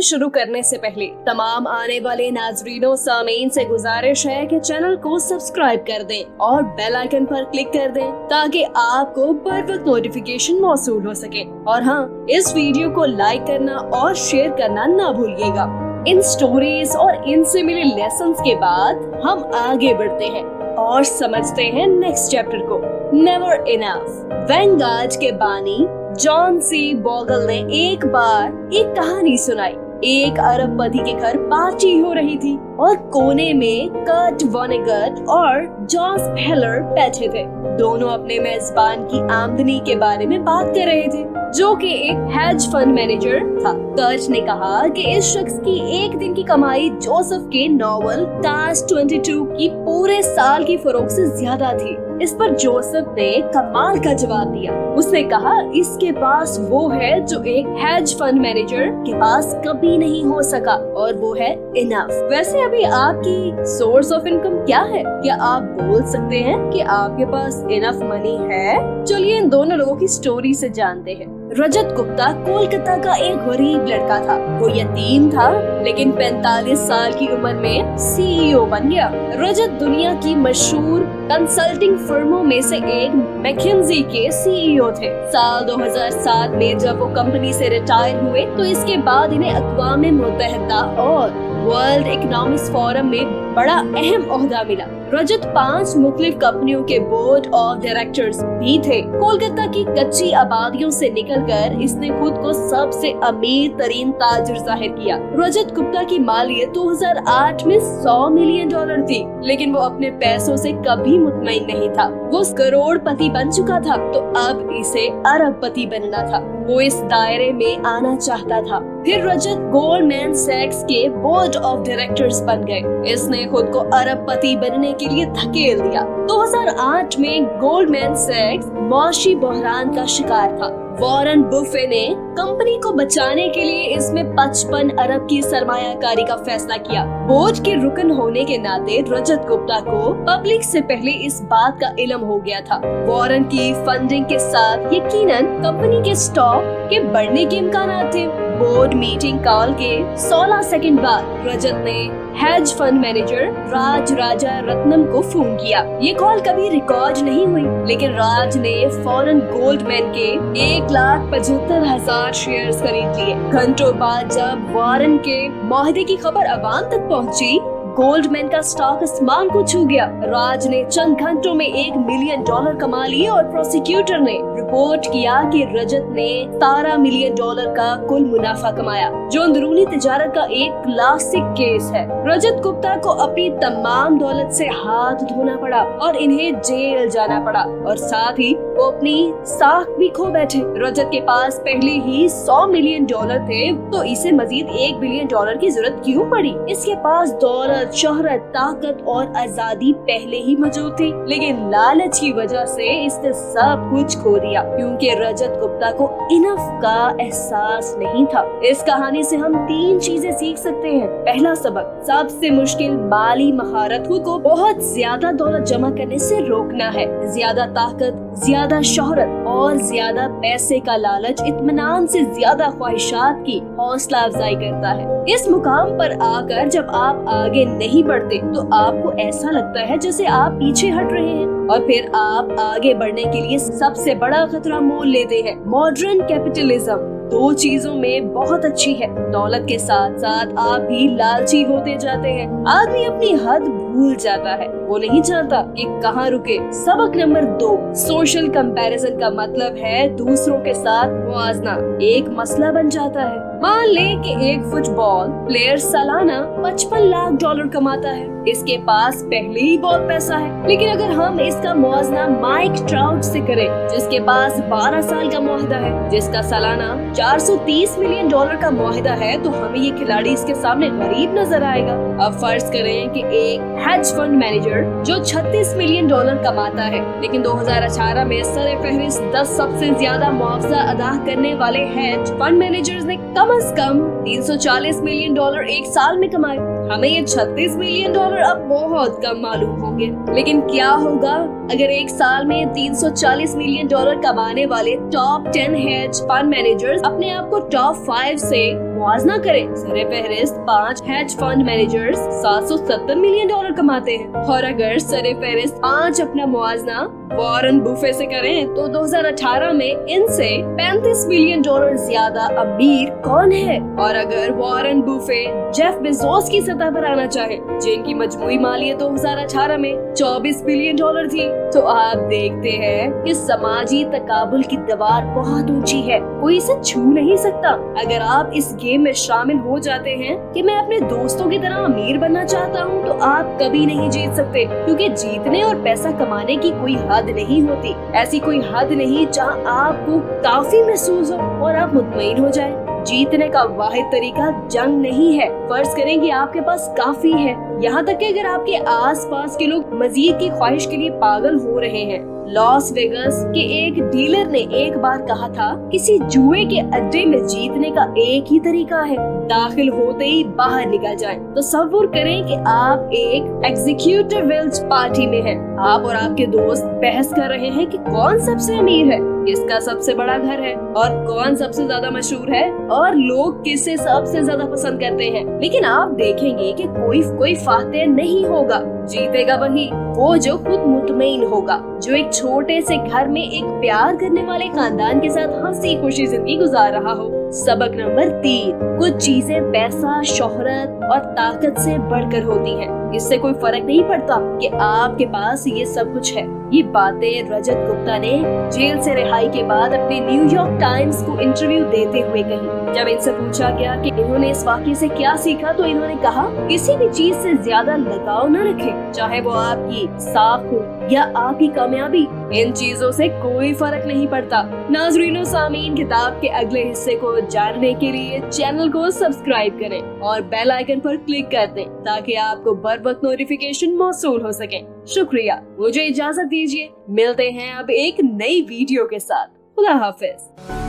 शुरू करने से पहले तमाम आने वाले नाजरीनों सामीन से गुजारिश है कि चैनल को सब्सक्राइब कर दें और बेल आइकन पर क्लिक कर दें ताकि आपको बर वक्त नोटिफिकेशन मौसूल हो सके। और हाँ, इस वीडियो को लाइक करना और शेयर करना ना भूलिएगा। इन स्टोरीज और इनसे मिले लेसन्स के बाद हम आगे बढ़ते हैं और समझते हैं नेक्स्ट चैप्टर को, नेवर इनफ। वैंगार्ड के बानी जॉन सी बोगल ने एक बार एक कहानी सुनाई। एक अरबपति के घर पार्टी हो रही थी और कोने में कर्ट वोनेगट और जॉस हेलर बैठे थे। दोनों अपने मेजबान की आमदनी के बारे में बात कर रहे थे, जो कि एक हेज फंड मैनेजर था। कर्ट ने कहा कि इस शख्स की एक दिन की कमाई जोसेफ के नॉवल टास्क 22 की पूरे साल की फरोख्त से ज्यादा थी। इस पर जोसेफ ने कमाल का जवाब दिया। उसने कहा, इसके पास वो है जो एक हेज फंड मैनेजर के पास कभी नहीं हो सका, और वो है इनफ। वैसे अभी आपकी सोर्स ऑफ इनकम क्या है? क्या आप बोल सकते हैं कि आपके पास इनफ मनी है? चलिए इन दोनों लोगों की स्टोरी से जानते हैं। रजत गुप्ता कोलकाता का एक गरीब लड़का था। वो यतीम था, लेकिन 45 साल की उम्र में सीईओ बन गया। रजत दुनिया की मशहूर कंसल्टिंग फर्मों में से एक मैकिन्जी के सीईओ थे। साल 2007 में जब वो कंपनी से रिटायर हुए तो इसके बाद इन्हें अक़वाम मुत्तहिदा और वर्ल्ड इकोनॉमिक्स फोरम में बड़ा अहम ओहदा मिला। रजत 5 मुख्तलिफ कंपनियों के बोर्ड ऑफ डायरेक्टर्स भी थे। कोलकाता की कच्ची आबादियों से निकलकर इसने खुद को सबसे अमीर तरीन ताजिर जाहिर किया। रजत गुप्ता की मालियत 2008 में $100 मिलियन थी, लेकिन वो अपने पैसों से कभी मुतमईन नहीं था। वो करोड़पति बन चुका था, तो अब इसे अरबपति बनना था। वो इस दायरे में आना चाहता था। फिर रजत गोल्डमैन सैक्स के बोर्ड ऑफ डायरेक्टर्स बन गए। इसने खुद को अरबपति बनने के लिए धकेल दिया। 2008 में गोल्डमैन सैक्स मौशी बहरान का शिकार था। वॉरेन बुफे ने कंपनी को बचाने के लिए इसमें 55 अरब की सरमायाकारी का फैसला किया। बोर्ड के रुकन होने के नाते रजत गुप्ता को पब्लिक से पहले इस बात का इल्म हो गया था। वॉरेन की फंडिंग के साथ यकीनन कंपनी के स्टॉक के बढ़ने के इम्कान थे। बोर्ड मीटिंग कॉल के 16 सेकंड बाद रजत ने हेज फंड मैनेजर राज राजा रत्नम को फोन किया। ये कॉल कभी रिकॉर्ड नहीं हुई, लेकिन राज ने फौरन गोल्डमैन के 1,75,000 शेयर्स खरीद लिए। घंटों बाद जब वॉरेन के मुआहदे की खबर अवाम तक पहुंची, गोल्डमैन का स्टॉक आसमान को छू गया। राज ने चंद घंटों में $1 मिलियन कमा लिए और प्रोसिक्यूटर ने रिपोर्ट किया कि रजत ने $17 मिलियन का कुल मुनाफा कमाया, जो अंदरूनी तिजारत का एक क्लासिक केस है। रजत गुप्ता को अपनी तमाम दौलत से हाथ धोना पड़ा और इन्हें जेल जाना पड़ा, और साथ ही वो अपनी साख भी खो बैठे। रजत के पास पहले ही $100 मिलियन थे, तो इसे मजीद $1 बिलियन की जरूरत क्यों पड़ी? इसके पास दौलत, शोहरत, ताकत और आजादी पहले ही मौजूद थी, लेकिन लालच की वजह से इसने सब कुछ खो दिया, क्योंकि रजत गुप्ता को इनफ का एहसास नहीं था। इस कहानी से हम 3 चीजें सीख सकते हैं। पहला सबक, सबसे मुश्किल माली महारत खुद को बहुत ज्यादा दौलत जमा करने से रोकना है। ज्यादा ताकत, ज्यादा शोहरत और ज्यादा पैसे का लालच इत्मीनान से ज्यादा ख्वाहिशात की हौसला अफजाई करता है। इस मुकाम पर आकर जब आप आगे नहीं बढ़ते तो आपको ऐसा लगता है जैसे आप पीछे हट रहे हैं, और फिर आप आगे बढ़ने के लिए सबसे बड़ा खतरा मोल लेते हैं। मॉडर्न कैपिटलिज्म 2 चीजों में बहुत अच्छी है। दौलत के साथ साथ आप भी लालची होते जाते हैं। आदमी अपनी हद भूल जाता है, वो नहीं जानता कि कहाँ रुके। सबक नंबर 2, सोशल कंपैरिजन का मतलब है दूसरों के साथ मुआवजा। एक मसला बन जाता है। मान ले कि एक फुटबॉल प्लेयर सालाना $55 लाख कमाता है। इसके पास पहले ही बहुत पैसा है, लेकिन अगर हम इसका मुआवजा माइक ट्राउट से करें, जिसके पास 12 साल का मुआहदा है, जिसका सालाना $430 मिलियन का मुआहदा है, तो हमें ये खिलाड़ी इसके सामने गरीब नजर आएगा। अब फर्ज करें कि एक हेज फंड मैनेजर जो $36 मिलियन कमाता है, लेकिन 2018 में सर-ए-फहरिस्त 10 सबसे ज्यादा मुआवजा अदा करने वाले हेज फंड मैनेजर्स ने कम से कम $340 मिलियन एक साल में कमाए। हमें ये $36 मिलियन अब बहुत कम मालूम होंगे, लेकिन क्या होगा अगर एक साल में $340 मिलियन कमाने वाले टॉप 10 हेज फंड मैनेजर्स अपने आप को टॉप 5 से मुआवजा करें। सरे फहरिस्त 5 हेज फंड मैनेजर्स $770 मिलियन कमाते हैं, और अगर सरे फहरिस्त 5 अपना मुआवजा वॉरेन बुफे से करें तो 2018 में इनसे $35 मिलियन ज्यादा अमीर कौन है? और अगर वॉरेन बुफे जेफ बेजोस की सतह पर आना चाहे, जिनकी मजमूई मालियत 2018 में $24 बिलियन थी, तो आप देखते हैं कि समाजी तकाबुल की दीवार बहुत ऊंची है, कोई इसे छू नहीं सकता। अगर आप इस गेम में शामिल हो जाते हैं कि मैं अपने दोस्तों की तरह अमीर बनना चाहता हूँ, तो आप कभी नहीं जीत सकते, क्योंकि जीतने और पैसा कमाने की कोई हद नहीं होती। ऐसी कोई हद नहीं जहाँ आपको काफी महसूस हो और आप मुतमईन हो जाए। जीतने का वाहिद तरीका जंग नहीं है। फर्ज करें कि आपके पास काफी है, यहाँ तक कि अगर आपके आसपास के लोग मजीद की ख्वाहिश के लिए पागल हो रहे हैं। लॉस वेगस के एक डीलर ने एक बार कहा था, किसी जुए के अड्डे में जीतने का एक ही तरीका है, दाखिल होते ही बाहर निकल जाएं। तो तसव्वुर करें कि आप एक एग्जीक्यूटिव वेल्थ पार्टी में हैं। आप और आपके दोस्त बहस कर रहे हैं कि कौन सबसे अमीर है, किसका सबसे बड़ा घर है, और कौन सबसे ज्यादा मशहूर है, और लोग किसे सबसे ज्यादा पसंद करते हैं। लेकिन आप देखेंगे कि कोई फातेह नहीं होगा, जीतेगा वही वो जो खुद मुतमईन होगा, जो एक छोटे से घर में एक प्यार करने वाले खानदान के साथ हंसी खुशी जिंदगी गुजार रहा हो। सबक नंबर 3, कुछ चीजें पैसा, शोहरत और ताकत से बढ़कर होती हैं। इससे कोई फर्क नहीं पड़ता कि आपके पास ये सब कुछ है। ये बातें रजत गुप्ता ने जेल से रिहाई के बाद अपने न्यूयॉर्क टाइम्स को इंटरव्यू देते हुए कही। जब इनसे पूछा गया कि इन्होंने इस वाक़ये से क्या सीखा, तो इन्होंने कहा, किसी भी चीज से ज्यादा लगाव न रखें, चाहे वो आपकी साख हो या आपकी कामयाबी। इन चीजों से कोई फर्क नहीं पड़ता। नाज़रीन सामीन, किताब के अगले हिस्से को जानने के लिए चैनल को सब्सक्राइब करें और बेल आइकन पर क्लिक कर दें, ताकि आपको बर वक्त नोटिफिकेशन मौसूल हो सके। शुक्रिया, मुझे इजाजत दीजिए। मिलते हैं अब एक नई वीडियो के साथ। खुदा हाफिज।